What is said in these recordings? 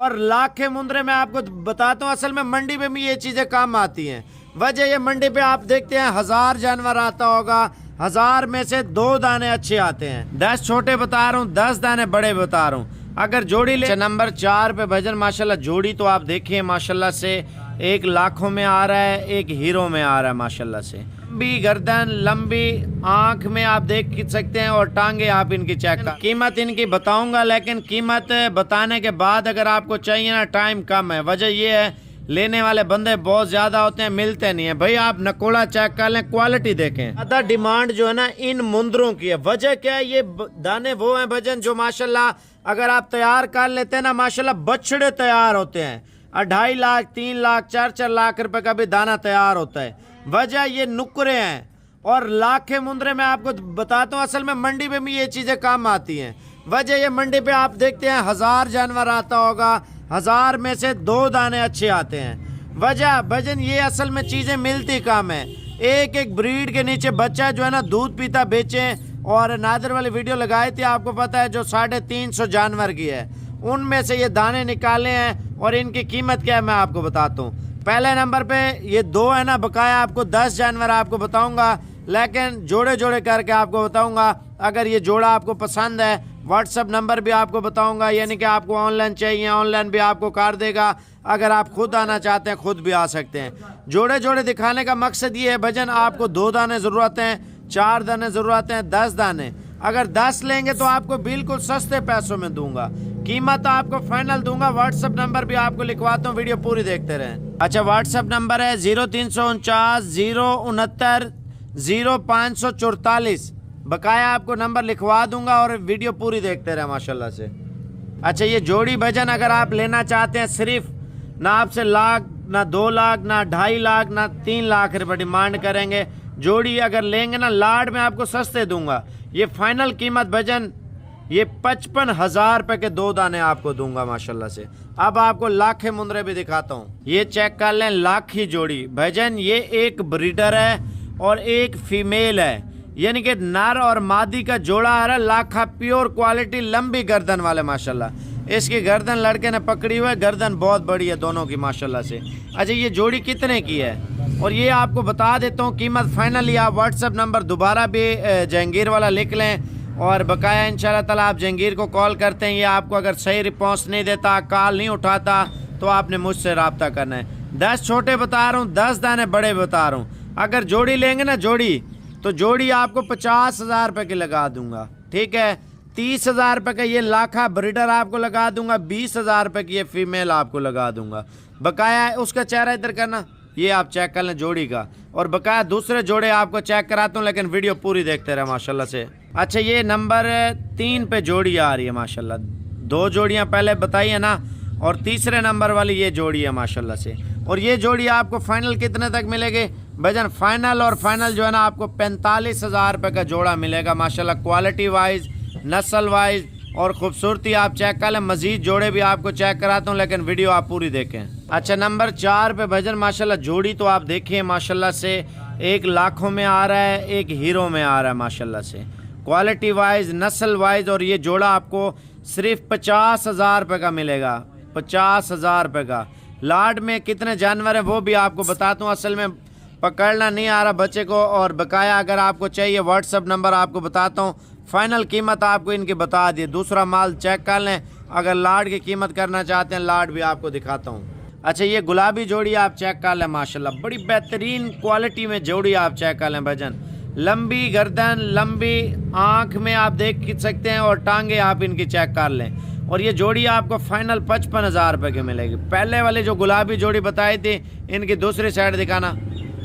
और लाख के मुंदरे मैं आपको बताता हूँ, असल में मंडी में भी ये चीजें काम आती हैं। वजह ये मंडी पे आप देखते हैं 1000 जानवर आता होगा, 1000 में से 2 दाने अच्छे आते हैं। 10 छोटे बता रहा हूँ, 10 दाने बड़े बता रहा हूँ। अगर जोड़ी ले नंबर 4 पे भजन माशाल्लाह जोड़ी तो आप देखिए माशाल्लाह से एक लाखों में आ रहा है, एक हीरो में आ रहा है माशाल्लाह से। लंबी गर्दन, लंबी आंख में आप देख सकते हैं और टांगे आप इनकी चेक कर। कीमत इनकी बताऊंगा, लेकिन कीमत बताने के बाद अगर आपको चाहिए ना, टाइम कम है। वजह ये है लेने वाले बंदे बहुत ज्यादा होते हैं, मिलते नहीं है। भाई आप नकोड़ा चेक कर लें, क्वालिटी देखें। ज्यादा डिमांड जो है ना इन मुंदरों की है। वजह क्या है, ये दाने वो हैं भजन जो माशाल्लाह अगर आप तैयार कर लेते हैं ना, माशाल्लाह बछड़े तैयार होते हैं। 2.5 लाख, 3 लाख, 4-4 लाख रुपए का भी दाना तैयार होता है। वजह ये नुकरे हैं और लाख के मुंदरे मैं आपको बताता हूँ, असल में मंडी में भी ये चीजें काम आती हैं। वजह ये मंडी पे आप देखते हैं 1000 जानवर आता होगा, 1000 में से 2 दाने अच्छे आते हैं। वजह भजन ये असल में चीजें मिलती कम है। एक एक ब्रीड के नीचे बच्चा जो है ना दूध पीता बेचे, और नादर वाली वीडियो लगाई थी आपको पता है जो 350 जानवर की है, उनमें से ये दाने निकाले हैं। और इनकी कीमत क्या है मैं आपको बताता हूँ। पहले नंबर पे ये 2 है ना बकाया, आपको 10 जानवर आपको बताऊंगा, लेकिन जोड़े जोड़े करके आपको बताऊंगा। अगर ये जोड़ा आपको पसंद है, व्हाट्सएप नंबर भी आपको बताऊंगा, यानी कि आपको ऑनलाइन चाहिए ऑनलाइन भी आपको कर देगा। अगर आप खुद आना चाहते हैं खुद भी आ सकते हैं। जोड़े जोड़े दिखाने का मकसद ये है भजन, आपको 2 दाने जरूरत हैं, 4 दाने जरूरत हैं, 10 दाने। अगर 10 लेंगे तो आपको बिल्कुल सस्ते पैसों में दूंगा, कीमत आपको फाइनल दूंगा। व्हाट्सएप नंबर भी आपको लिखवाता हूँ, वीडियो पूरी देखते रहें। अच्छा, व्हाट्सएप नंबर है 0349 069 0544। बकाया आपको नंबर लिखवा दूंगा और वीडियो पूरी देखते रहे माशाल्लाह से। अच्छा, ये जोड़ी भजन अगर आप लेना चाहते हैं, सिर्फ ना आपसे लाख, ना 2 लाख, ना 2.5 लाख, ना 3 लाख रुपए डिमांड करेंगे। जोड़ी अगर लेंगे ना लाड में आपको सस्ते दूंगा। ये फाइनल कीमत भजन ये 55,000 रुपए के 2 दाने आपको दूंगा माशाल्लाह से। अब आपको लाखे मुंदरे भी दिखाता हूँ, ये चेक कर लें, लाखी जोड़ी भजन। ये एक ब्रीडर है और एक फीमेल है, यानी कि नर और मादी का जोड़ा आ रहा है। लाखा प्योर क्वालिटी, लंबी गर्दन वाले माशाल्लाह। इसकी गर्दन लड़के ने पकड़ी हुई है, गर्दन बहुत बड़ी है दोनों की माशाल्लाह से। अच्छा, ये जोड़ी कितने की है और ये आपको बता देता हूँ कीमत फाइनली। आप व्हाट्सएप नंबर दोबारा भी जहांगीर वाला लिख लें और बकाया इंशाल्लाह ताला आप जहांगीर को कॉल करते हैं। ये आपको अगर सही रिस्पॉन्स नहीं देता, कॉल नहीं उठाता, तो आपने मुझसे रब्ता करना है। 10 छोटे बता रहा हूँ, 10 दाने बड़े बता रहा हूँ। अगर जोड़ी लेंगे ना जोड़ी, तो जोड़ी आपको 50,000 रुपये की लगा दूंगा, ठीक है। 30,000 रुपये का ये लाखा ब्रीडर आपको लगा दूंगा, 20,000 रुपये की ये फीमेल आपको लगा दूंगा। बकाया है उसका चेहरा इधर करना, ये आप चेक कर लें जोड़ी का, और बकाया दूसरे जोड़े आपको चेक कराता हूँ, लेकिन वीडियो पूरी देखते रहे माशाल्लाह से। अच्छा, ये नंबर 3 पे जोड़ी आ रही है माशाल्लाह। 2 जोड़ियाँ पहले बताई है ना, और तीसरे नंबर वाली ये जोड़ी है माशाल्लाह से। और ये जोड़ी आपको फाइनल कितने तक मिलेगी भजन? फाइनल और फाइनल जो है ना आपको 45,000 रुपये का जोड़ा मिलेगा माशाल्लाह। क्वालिटी वाइज, नस्ल वाइज और खूबसूरती आप चेक कर लें। मजीद जोड़े भी आपको चेक कराता हूँ, लेकिन वीडियो आप पूरी देखें। अच्छा, नंबर 4 पे भजन माशाल्लाह जोड़ी तो आप देखिए माशाल्लाह से एक लाखों में आ रहा है, एक हीरो में आ रहा है माशाल्लाह से, क्वालिटी वाइज, नस्ल वाइज। और ये जोड़ा आपको सिर्फ 50,000 रुपये का मिलेगा, 50,000 रुपये का। लाड में कितने जानवर हैं वो भी आपको बताता हूँ, असल में पकड़ना नहीं आ रहा बच्चे को। और बकाया अगर आपको चाहिए व्हाट्सएप नंबर आपको बताता हूँ, फाइनल कीमत आपको इनकी बता दी। दूसरा माल चेक कर लें, अगर लाड की कीमत करना चाहते हैं लाड भी आपको दिखाता हूँ। अच्छा, ये गुलाबी जोड़ी आप चेक कर लें माशाल्लाह, बड़ी बेहतरीन क्वालिटी में जोड़ी आप चेक कर लें भजन। लंबी गर्दन, लंबी आंख में आप देख सकते हैं और टांगे आप इनकी चेक कर लें। और ये जोड़ी आपको फाइनल 55,000 रुपये की मिलेगी। पहले वाली जो गुलाबी जोड़ी बताई थी, इनकी दूसरी साइड दिखाना,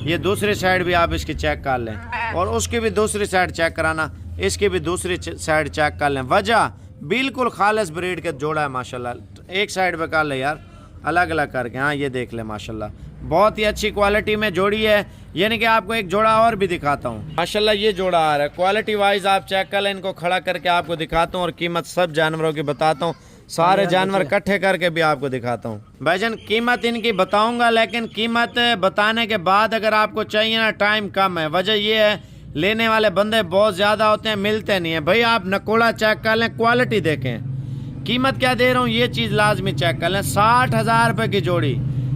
ये दूसरी साइड भी आप इसकी चेक कर लें, और उसकी भी दूसरी साइड चेक कराना, इसकी भी दूसरी साइड चेक कर लें। वजह बिल्कुल खालिस ब्रीड के जोड़ा है माशाल्लाह। एक साइड पे कर ले यार, अलग अलग करके, हाँ ये देख ले माशाल्लाह, बहुत ही अच्छी क्वालिटी में जोड़ी है। यानी कि आपको एक जोड़ा और भी दिखाता हूँ माशाल्लाह। ये जोड़ा आ रहा है, क्वालिटी वाइज आप चेक कर लें। इनको खड़ा करके आपको दिखाता हूँ और कीमत सब जानवरों की बताता हूँ, सारे जानवर इकट्ठे करके भी आपको दिखाता हूँ भाईजान। कीमत इनकी बताऊंगा, लेकिन कीमत बताने के बाद अगर आपको चाहिए ना, टाइम कम है। वजह ये है लेने वाले बंदे बहुत ज्यादा होते हैं, मिलते नहीं है। भाई आप नकोड़ा चेक कर लें, क्वालिटी देखें, कीमत क्या दे रहा हूँ ये चीज़ लाजमी चेक कर लें। 60,000 रुपये की जोड़ी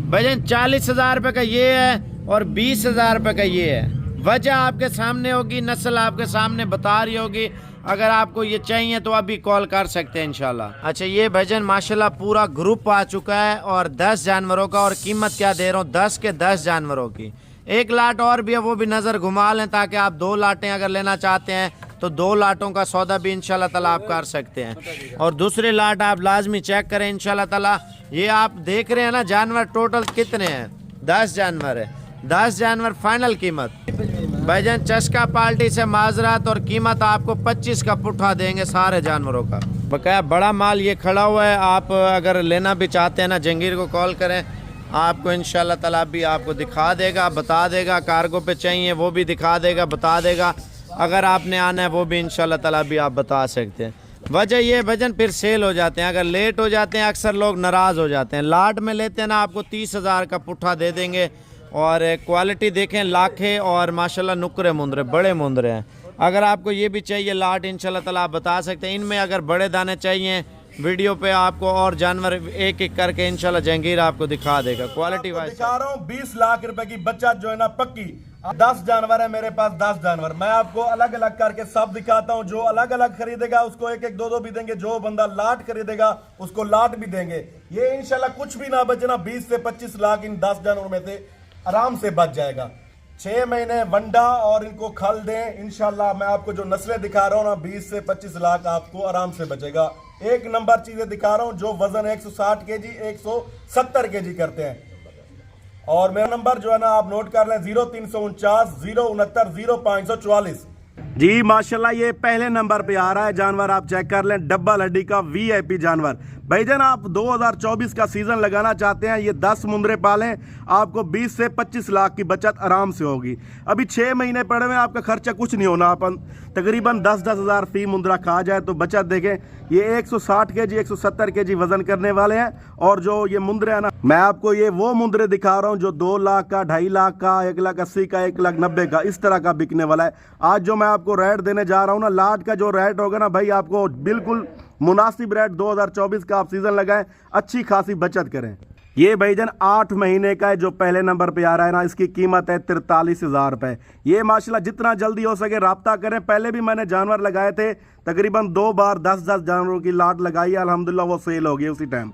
भाईजान, 40,000 रुपये का ये है और 20,000 रुपये का ये है। वजह आपके सामने होगी, नस्ल आपके सामने बता रही होगी। अगर आपको ये चाहिए तो अभी कॉल कर सकते हैं इंशाल्लाह। अच्छा ये भाईजान माशाल्लाह पूरा ग्रुप आ चुका है और 10 जानवरों का, और कीमत क्या दे रहा हूँ 10 के 10 जानवरों की। एक लाट और भी है, वो भी नज़र घुमा लें ताकि आप 2 लाटें अगर लेना चाहते हैं तो 2 लाटों का सौदा भी इंशाल्लाह ताला आप कर सकते हैं। और दूसरी लाट आप लाजमी चेक करें इंशाल्लाह ताला। ये आप देख रहे हैं ना जानवर टोटल कितने हैं, 10 जानवर है। 10 जानवर फाइनल कीमत भाईजान चस्का पार्टी से माजरात, और कीमत आपको 25 का पुट्ठा देंगे सारे जानवरों का। बकाया बड़ा माल ये खड़ा हुआ है, आप अगर लेना भी चाहते हैं ना जंगीर को कॉल करें, आपको इंशाल्लाह ताला भी आपको दिखा देगा, बता देगा। कार्गो पे चाहिए वो भी दिखा देगा, बता देगा। अगर आपने आना है वो भी इंशाल्लाह ताला भी आप बता सकते हैं। वजह ये भजन फिर सेल हो जाते हैं, अगर लेट हो जाते हैं अक्सर लोग नाराज़ हो जाते हैं। लाट में लेते हैं ना आपको 30,000 का पुट्ठा दे देंगे, और क्वालिटी देखें लाखे, और माशाल्लाह नुकरे मुंदरे बड़े मुंदरे हैं। अगर आपको ये भी चाहिए लाट इंशाल्लाह ताला आप बता सकते हैं। इनमें अगर बड़े दाने चाहिए वीडियो पे आपको और जानवर एक एक करके इंशाल्लाह जहांगीर आपको दिखा देगा। क्वालिटी वाइज दिखा रहा हूँ 20 लाख रुपए की बच्चा जो है ना पक्की। 10 जानवर है मेरे पास, 10 जानवर मैं आपको अलग अलग करके सब दिखाता हूँ। जो अलग अलग खरीदेगा उसको एक एक 2-2 भी देंगे, जो बंदा लाट खरीदेगा उसको लाट भी देंगे। ये इंशाल्लाह कुछ भी ना बचना, 20 से 25 लाख इन 10 जानवरों में से आराम से बच जाएगा। 6 महीने वंडा और इनको खल दें इंशाल्लाह। मैं आपको जो नस्लें दिखा रहा हूँ ना 20 से 25 लाख आपको आराम से बचेगा। एक नंबर चीजें दिखा रहा हूँ जो वजन 160 केजी 170 केजी करते हैं। और मेरा नंबर जो है ना आप नोट कर लें 0349 069 0544। जी माशाल्लाह ये पहले नंबर पे आ रहा है जानवर, आप चेक कर लें। डबल हड्डी का VIP जानवर। भाईजान आप 2024 का सीजन लगाना चाहते हैं, ये 10 मुंदरे पालें, आपको 20 से 25 लाख की बचत आराम से होगी। अभी 6 महीने पड़े हुए, आपका खर्चा कुछ नहीं होना। अपन तकरीबन 10-10 हज़ार फी मुंदरा खा जाए तो बचत देखें। ये 160 केजी 170 केजी वजन करने वाले हैं। और जो ये मुंदरे है ना, मैं आपको ये वो मुंदरे दिखा रहा हूँ जो 2 लाख का, 2.5 लाख का, 1,80,000 का, 1,90,000 का, इस तरह का बिकने वाला है। आज जो मैं आपको रेट देने जा रहा हूँ ना, लाट का जो रेट होगा ना भाई, आपको बिल्कुल मुनासिब रेट 2024 का आप सीजन लगाएं, अच्छी खासी बचत करें। ये भाईजान 8 महीने का है जो पहले नंबर पे आ रहा है ना, इसकी कीमत है 43,000 रुपए। ये माशाल्लाह जितना जल्दी हो सके राब्ता करें। पहले भी मैंने जानवर लगाए थे, तकरीबन 2 बार 10-10 जानवरों की लाट लगाई है, अल्हम्दुलिल्लाह वो सेल हो गई उसी टाइम।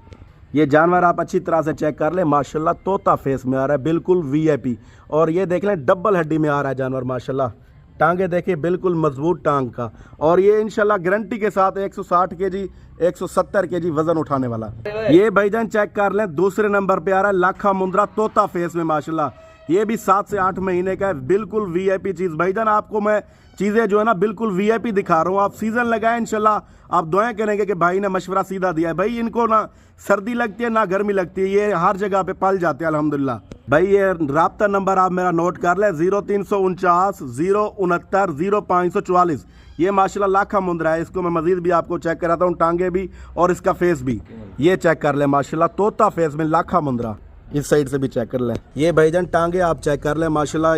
ये जानवर आप अच्छी तरह से चेक कर लें, माशाल्लाह तोता फेस में आ रहा है, बिल्कुल VIP। और ये देख लें डबल हड्डी में आ रहा है जानवर, माशाल्लाह टांगे देखिए बिल्कुल मजबूत टांग का। और ये इंशाल्लाह गारंटी के साथ 160 केजी 170 केजी वजन उठाने वाला। ये भाईजान चेक कर लें दूसरे नंबर पे आ रहा है लाखा मुंद्रा तोता फेस में, माशाल्लाह ये भी 7 से 8 महीने का है, बिल्कुल VIP चीज। भाईजान आपको मैं चीजें जो है ना बिल्कुल VIP दिखा रहा हूँ। आप सीजन लगाए इंशाल्लाह, आप दुआएं करेंगे कि भाई ने मशवरा सीधा दिया है। भाई इनको ना सर्दी लगती है ना गर्मी लगती है, ये हर जगह पे पल जाते हैं अल्हम्दुलिल्लाह। भाई ये राब्ता नंबर आप मेरा नोट कर लें 0349 069 0544। ये माशाल्लाह लाखा मुंद्रा है। इसको मैं मजीद भी आपको चेक कराता हूँ, टांगे भी और इसका फेस भी ये चेक कर लें, माशाल्लाह तोता फेस में लाखा मुंद्रा। इस साइड से भी चेक कर लें। ये भाईजान टांगे आप चेक कर लें, माशाल्लाह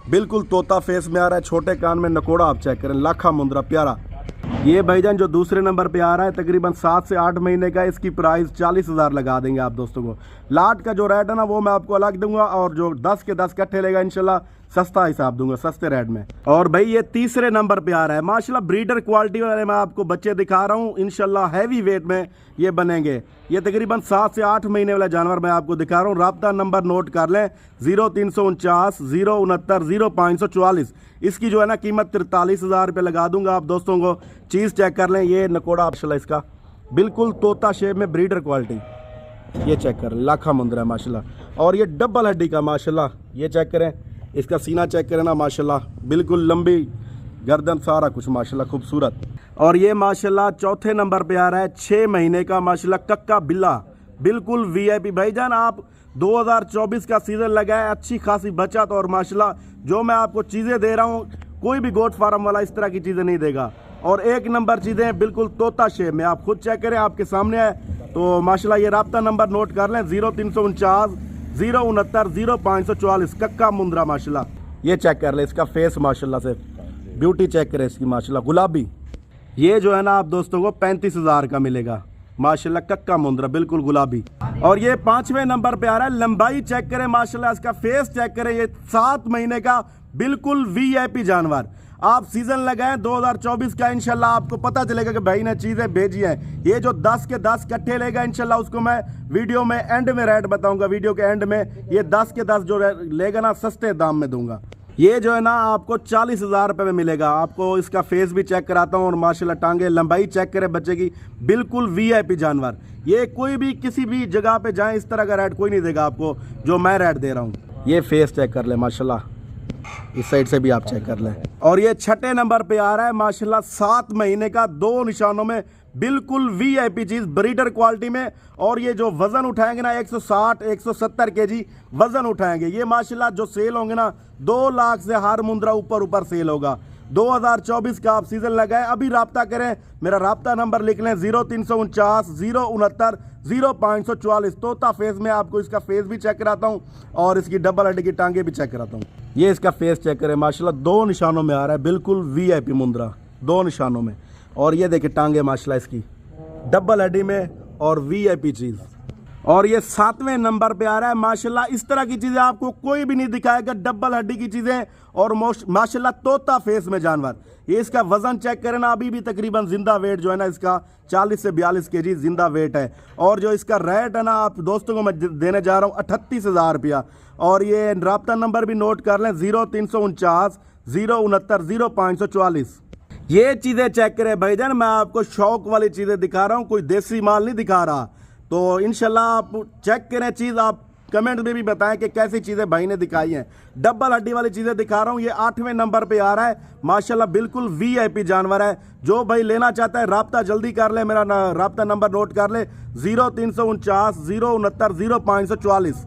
बिल्कुल तोता फेस में आ रहा है। छोटे कान में नकोड़ा आप चेक करें, लाखा मुंद्रा प्यारा। ये भाईजान जो दूसरे नंबर पे आ रहा है तकरीबन 7 से 8 महीने का, इसकी प्राइस 40,000 लगा देंगे आप दोस्तों को। लाट का जो रेट है ना वो मैं आपको अलग दूंगा, और जो 10 के 10 कट्ठे लेगा इंशाल्लाह सस्ता हिसाब दूंगा, सस्ते रेट में। और भाई ये तीसरे नंबर पे आ रहा है, माशाल्लाह ब्रीडर क्वालिटी वाले मैं आपको बच्चे दिखा रहा हूँ, इंशाल्लाह हैवी वेट में ये बनेंगे। ये तकरीबन 7 से 8 महीने वाला जानवर मैं आपको दिखा रहा हूँ। राब्ता नंबर नोट कर लें 0349 069 0544। इसकी जो है ना कीमत 43,000 रुपये लगा दूंगा आप दोस्तों को। चीज़ चेक कर लें, ये नकोड़ा माशाल्लाह इसका बिल्कुल तोता शेप में ब्रीडर क्वालिटी, ये चेक कर लें लाखा मुंद्रा है माशाल्लाह। और ये डबल हड्डी का माशाल्लाह, ये चेक करें, इसका सीना चेक करें ना माशाल्लाह, बिल्कुल लंबी गर्दन, सारा कुछ माशाल्लाह खूबसूरत। और ये माशाल्लाह चौथे नंबर पे आ रहा है 6 महीने का माशाल्लाह कक्का बिल्ला, बिल्कुल VIP। भाईजान आप 2024 का सीजन लगाए, अच्छी खासी बचत। और माशाल्लाह जो मैं आपको चीज़ें दे रहा हूँ कोई भी गोट फार्म वाला इस तरह की चीज़ें नहीं देगा। और एक नंबर चीज़ें बिल्कुल तोता शेप में, आप खुद चेक करें, आपके सामने है। तो माशाल्लाह ये राब्ता नंबर नोट कर लें 0349 069 0544 कक्का मुंद्रा माशाल्लाह। ये चेक कर लें, इसका फेस माशाल्लाह से ब्यूटी चेक करें इसकी माशाल्लाह गुलाबी। ये जो है ना आप दोस्तों को 35,000 का मिलेगा। माशाल्लाह कक्का मुंद्रा बिल्कुल गुलाबी। और ये 5वें नंबर पे आ रहा है। लंबाई चेक करें माशाल्लाह, इसका फेस चेक करें, ये 7 महीने का बिल्कुल वीआईपी जानवर। आप सीजन लगाएं 2024 का, इंशाल्लाह आपको पता चलेगा कि भाई ने चीजें भेजी हैं। ये जो 10 के 10 कट्ठे लेगा इंशाल्लाह उसको मैं वीडियो में एंड में रेट बताऊंगा। वीडियो के एंड में ये 10 के 10 जो लेगा ना सस्ते दाम में दूंगा। ये जो है ना आपको 40,000 रुपये में मिलेगा। आपको इसका फेस भी चेक कराता हूँ और माशाल्लाह टांगे लंबाई चेक करें बच्चे की, बिल्कुल वीआईपी जानवर। ये कोई भी किसी भी जगह पे जाएं इस तरह का रेट कोई नहीं देगा आपको जो मैं रेट दे रहा हूँ। ये फेस चेक कर ले माशाल्लाह, इस साइड से भी आप चेक कर लें। और ये 6ठे नंबर पे आ रहा है माशाल्लाह, 7 महीने का, 2 निशानों में, बिल्कुल वीआईपी चीज, ब्रीडर क्वालिटी में। और ये जो वजन उठाएंगे ना 160-170 केजी वजन उठाएंगे। ये माशाल्लाह जो सेल होंगे ना 2 लाख से हर मुंद्रा ऊपर सेल होगा। 2024 का आप सीजन लगाए, अभी राब्ता करें, मेरा राब्ता नंबर लिख लें 0349 069 0544। तोता फेस में आपको इसका फेस भी चेक कराता हूँ और इसकी डबल हड्डी की टांगे भी चेक कराता हूँ। ये इसका फेस चेक करें माशाल्लाह, 2 निशानों में आ रहा है, बिल्कुल वीआईपी मुंद्रा, 2 निशानों में। और ये देखिए टांगे माशाल्लाह इसकी डबल हड्डी में और वीआईपी चीज। और ये 7वें नंबर पे आ रहा है माशाल्लाह। इस तरह की चीजें आपको कोई भी नहीं दिखाएगा, डबल हड्डी की चीजें और माशाल्लाह तोता फेस में जानवर। ये इसका वजन चेक करें ना, अभी भी तकरीबन जिंदा वेट जो है ना इसका 40 से 42 केजी जिंदा वेट है। और जो इसका रेट है ना आप दोस्तों को मैं देने जा रहा हूँ 38,000 रुपया। और ये राब्ता नंबर भी नोट कर लें 0349 069 0544। ये चीजें चेक करें भाईजान, मैं आपको शौक वाली चीजें दिखा रहा हूँ, कोई देसी माल नहीं दिखा रहा। तो इंशाल्लाह आप चेक करें चीज, आप कमेंट में भी बताएं कि कैसी चीजें भाई ने दिखाई हैं। डबल हड्डी वाली चीजें दिखा रहा हूँ। ये 8वें नंबर पे आ रहा है माशाल्लाह, बिल्कुल वीआईपी जानवर है। जो भाई लेना चाहता है राब्ता जल्दी कर ले, मेरा राब्ता नंबर नोट कर ले 0349 069 0544।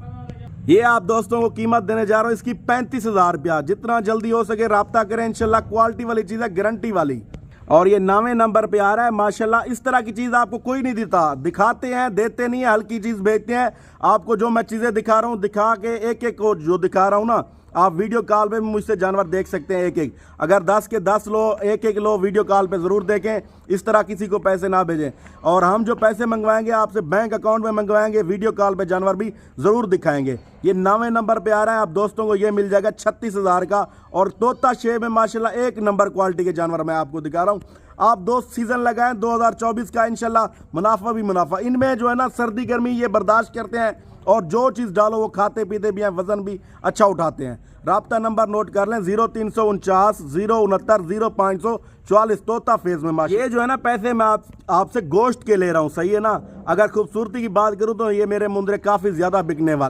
ये आप दोस्तों को कीमत देने जा रहा हूँ इसकी 35,000 रुपया। जितना जल्दी हो सके राब्ता करें, इंशाल्लाह क्वालिटी वाली चीज है, गारंटी वाली। और ये 9वें नंबर पे आ रहा है माशाल्लाह। इस तरह की चीज आपको कोई नहीं देता, दिखाते हैं देते नहीं है, हल्की चीज भेजते हैं आपको। जो मैं चीजें दिखा रहा हूँ, दिखा के एक एक को जो दिखा रहा हूँ ना, आप वीडियो कॉल पे मुझसे जानवर देख सकते हैं एक एक। अगर 10 के 10 लो, एक एक लो, वीडियो कॉल पे ज़रूर देखें। इस तरह किसी को पैसे ना भेजें। और हम जो पैसे मंगवाएंगे आपसे बैंक अकाउंट में मंगवाएंगे, वीडियो कॉल पे जानवर भी ज़रूर दिखाएंगे। ये 9वें नंबर पे आ रहा है, आप दोस्तों को ये मिल जाएगा 36,000 का। और तोता शेप में माशाल्लाह 1 नंबर क्वालिटी के जानवर मैं आपको दिखा रहा हूँ। आप दोस्त सीजन लगाएं 2024 का, इंशाल्लाह मुनाफा भी मुनाफा। इनमें जो है ना सर्दी गर्मी ये बर्दाश्त करते हैं और जो चीज़ डालो वो खाते पीते भी हैं, वजन भी अच्छा उठाते हैं। राब्ता नंबर नोट कर लें 0349 069 0544। तोता फेज में माशा। ये जो है ना पैसे मैं आपसे गोश्त के ले रहा हूँ, सही है ना। अगर खूबसूरती की बात करूँ तो ये मेरे मुंद्रे काफ़ी ज़्यादा बिकने वाले।